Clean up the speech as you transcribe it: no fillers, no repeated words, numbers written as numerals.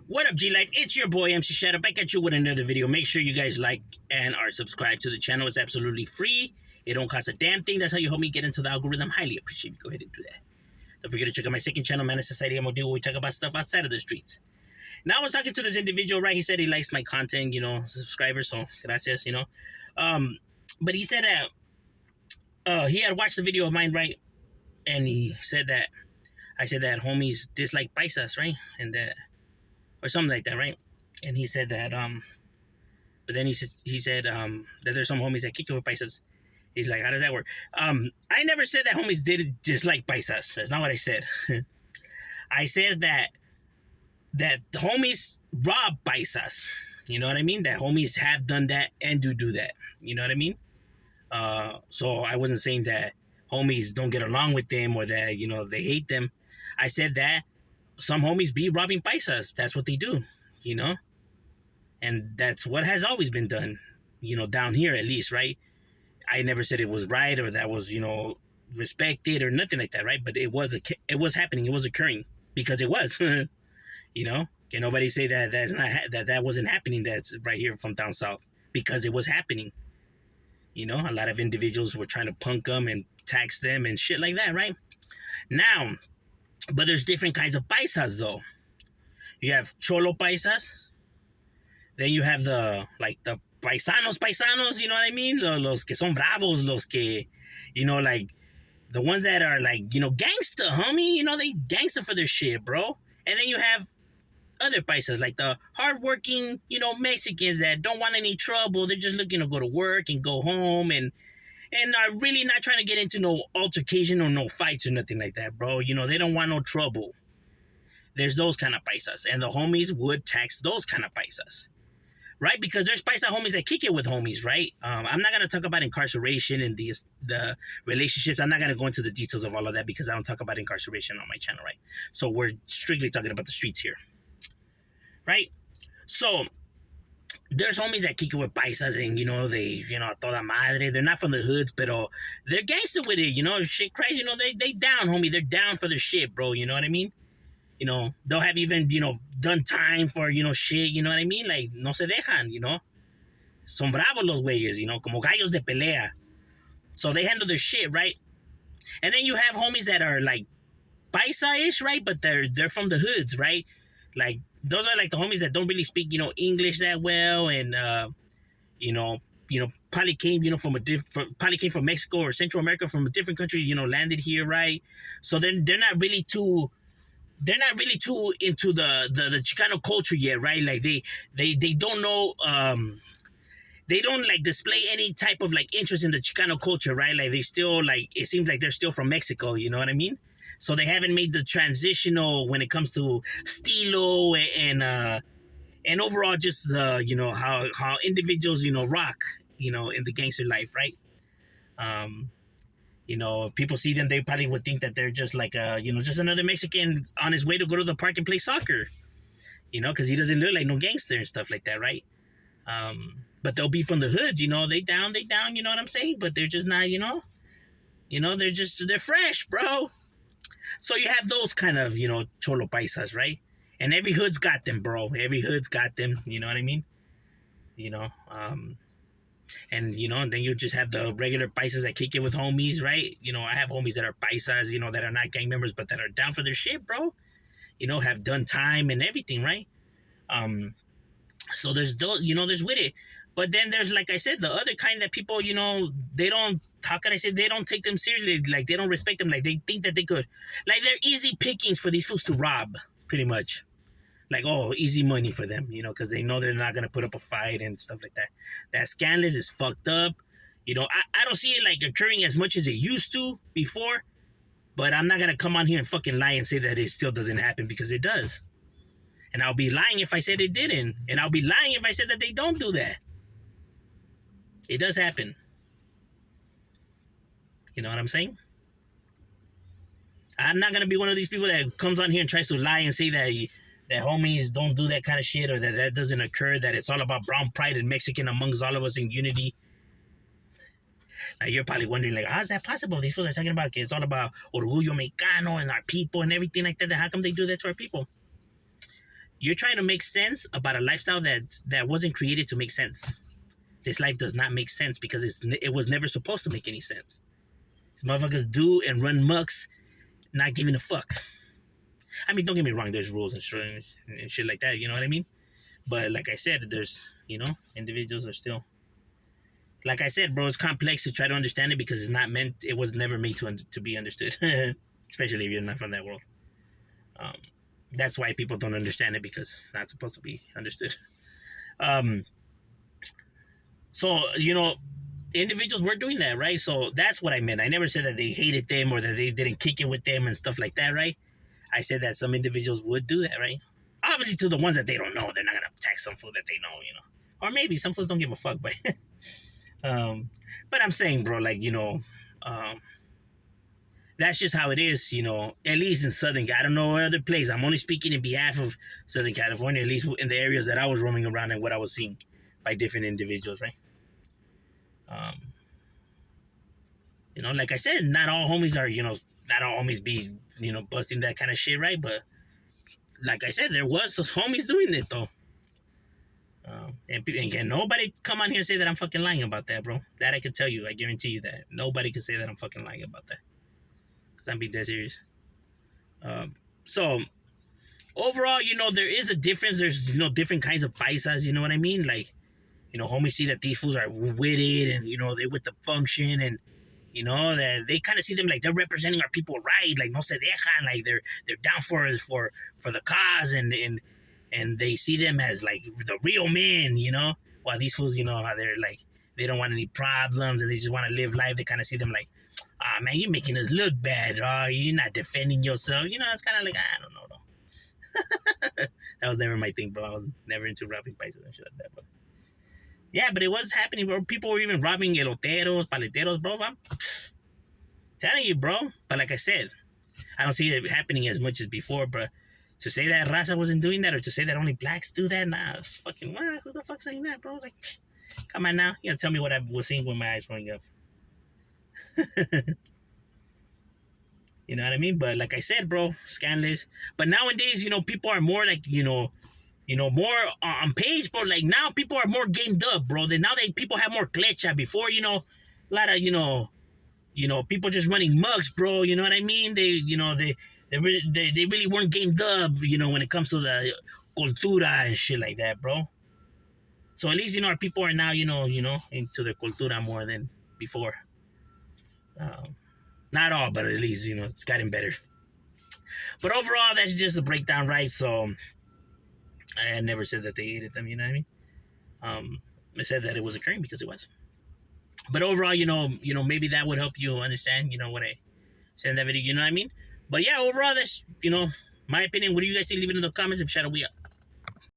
What up, G-Life? It's your boy, MC Shadow, back at you with another video. Make sure you guys like and are subscribed to the channel. It's absolutely free. It don't cost a damn thing. That's how you help me get into the algorithm. Highly appreciate you. Go ahead and do that. Don't forget to check out my second channel, Man of Society, M.O.D, where we talk about stuff outside of the streets. Now, I was talking to this individual, right? He said he likes my content, subscribers, so gracias, But he said that he had watched the video of mine, right? And he said that I said that homies dislike paisas, right? And that, or something like that, right? And he said that, but then he said that there's some homies that kick it with paisas. He's like, how does that work? I never said that homies did dislike paisas. That's not what I said. I said that the homies rob paisas. You know what I mean? That homies have done that and do that. You know what I mean? So I wasn't saying that homies don't get along with them or that, they hate them. I said that some homies be robbing paisas. That's what they do, And that's what has always been done, down here at least, right? I never said it was right or that was, respected or nothing like that, right? But it was happening. It was occurring because it was, Can nobody say that that wasn't happening? That's right here from down south because it was happening. A lot of individuals were trying to punk them and tax them and shit like that, right? Now, but there's different kinds of paisas, though. You have cholo paisas. Then you have the paisanos, you know what I mean? Los que son bravos, los que, like, the ones that are, like, gangster, homie. They gangster for their shit, bro. And then you have other paisas, like the hardworking, Mexicans that don't want any trouble. They're just looking to go to work and go home and are really not trying to get into no altercation or no fights or nothing like that, bro. They don't want no trouble. There's those kind of paisas. And the homies would tax those kind of paisas, right? Because there's paisa homies that kick it with homies, right? I'm not going to talk about incarceration and the relationships. I'm not going to go into the details of all of that because I don't talk about incarceration on my channel, right? So we're strictly talking about the streets here, right? So there's homies that kick it with paisas and, they, toda madre. They're not from the hoods, but they're gangster with it, shit crazy. They down, homie. They're down for the shit, bro. You know what I mean? They'll have even, done time for, shit, you know what I mean? Like, no se dejan, Son bravos los güeyes, como gallos de pelea. So they handle their shit, right? And then you have homies that are, like, paisa-ish, right? But they're from the hoods, right? Like, those are, like, the homies that don't really speak, English that well and, probably came, probably came from Mexico or Central America from a different country, landed here, right? So then they're not really too into the Chicano culture yet, right? Like they don't know, they don't like display any type of like interest in the Chicano culture, right? Like they still like, it seems like they're still from Mexico, you know what I mean? So they haven't made the transitional when it comes to stilo and overall just how individuals rock in the gangster life, right? If people see them, they probably would think that they're just like just another Mexican on his way to go to the park and play soccer, because he doesn't look like no gangster and stuff like that, right? But they'll be from the hoods, they down, you know what I'm saying? But they're just not, they're fresh, bro. So you have those kind of, cholo paisas, right? And every hood's got them, bro. Every hood's got them, you know what I mean? And, and then you just have the regular paisas that kick it with homies, right? I have homies that are paisas, that are not gang members, but that are down for their shit, bro. Have done time and everything, right? So there's those, there's with it. But then there's, like I said, the other kind that people, they don't, how can I say, they don't take them seriously. Like, they don't respect them. Like, they think that they could. Like, they're easy pickings for these fools to rob, pretty much. Like, oh, easy money for them, because they know they're not going to put up a fight and stuff like that. That scandalous is fucked up. I don't see it, like, occurring as much as it used to before. But I'm not going to come on here and fucking lie and say that it still doesn't happen, because it does. And I'll be lying if I said it didn't. And I'll be lying if I said that they don't do that. It does happen. You know what I'm saying? I'm not going to be one of these people that comes on here and tries to lie and say that homies don't do that kind of shit or that doesn't occur, that it's all about brown pride and Mexican amongst all of us in unity. Now, you're probably wondering, like, how is that possible? These fools are talking about it's all about orgullo mexicano and our people and everything like that. How come they do that to our people? You're trying to make sense about a lifestyle that wasn't created to make sense. This life does not make sense because it was never supposed to make any sense. These motherfuckers do and run mucks, not giving a fuck. I mean, don't get me wrong. There's rules and shit like that. You know what I mean? But like I said, there's individuals are still. Like I said, bro, it's complex to try to understand it because it's not meant. It was never made to be understood, especially if you're not from that world. Um, that's why people don't understand it because it's not supposed to be understood. So individuals were doing that, right? So that's what I meant. I never said that they hated them or that they didn't kick it with them and stuff like that, right? I said that some individuals would do that, right? Obviously, to the ones that they don't know, they're not gonna attack some fool that they know, or maybe some fools don't give a fuck, but but I'm saying, bro, like that's just how it is, at least in Southern. I don't know other place. I'm only speaking in behalf of Southern California, at least in the areas that I was roaming around and what I was seeing by different individuals, right? Like I said, not all homies are, not all homies be, busting that kind of shit, right? But like I said, there was some homies doing it though. And can nobody come on here and say that I'm fucking lying about that, bro. That I can tell you. I guarantee you that. Nobody can say that I'm fucking lying about that. Because I'm being dead serious. So, overall, there is a difference. There's, different kinds of paisas, you know what I mean? Like, homies see that these fools are with it and, they with the function and, that they kind of see them like they're representing our people right, like no se dejan, like they're down for the cause and they see them as like the real men, while these fools, how they're like they don't want any problems and they just want to live life. They kind of see them like, man, you're making us look bad, you're not defending yourself, it's kind of like, I don't know though. That was never my thing, bro. I was never into robbing paisas and shit like that, bro. Yeah, but it was happening, bro. People were even robbing eloteros, paleteros, bro. I'm telling you, bro. But like I said, I don't see it happening as much as before, bro. To say that raza wasn't doing that or to say that only blacks do that, nah, it's fucking, who the fuck's saying that, bro? Like, come on now. You gotta tell me what I was seeing with my eyes growing up. You know what I mean? But like I said, bro, scandalous. But nowadays, people are more like, more on page, bro. Like now people are more gamed up, bro. Now people have more clecha. Before, a lot of, people just running mugs, bro. You know what I mean? They really weren't gamed up, when it comes to the cultura and shit like that, bro. So at least, our people are now, into their cultura more than before. Not all, but at least, it's gotten better. But overall, that's just a breakdown, right? So I had never said that they hated them, you know what I mean? I said that it was occurring because it was. But overall, maybe that would help you understand, what I said in that video, you know what I mean? But yeah, overall, that's, my opinion. What do you guys think? Leave it in the comments. If shout out, we out.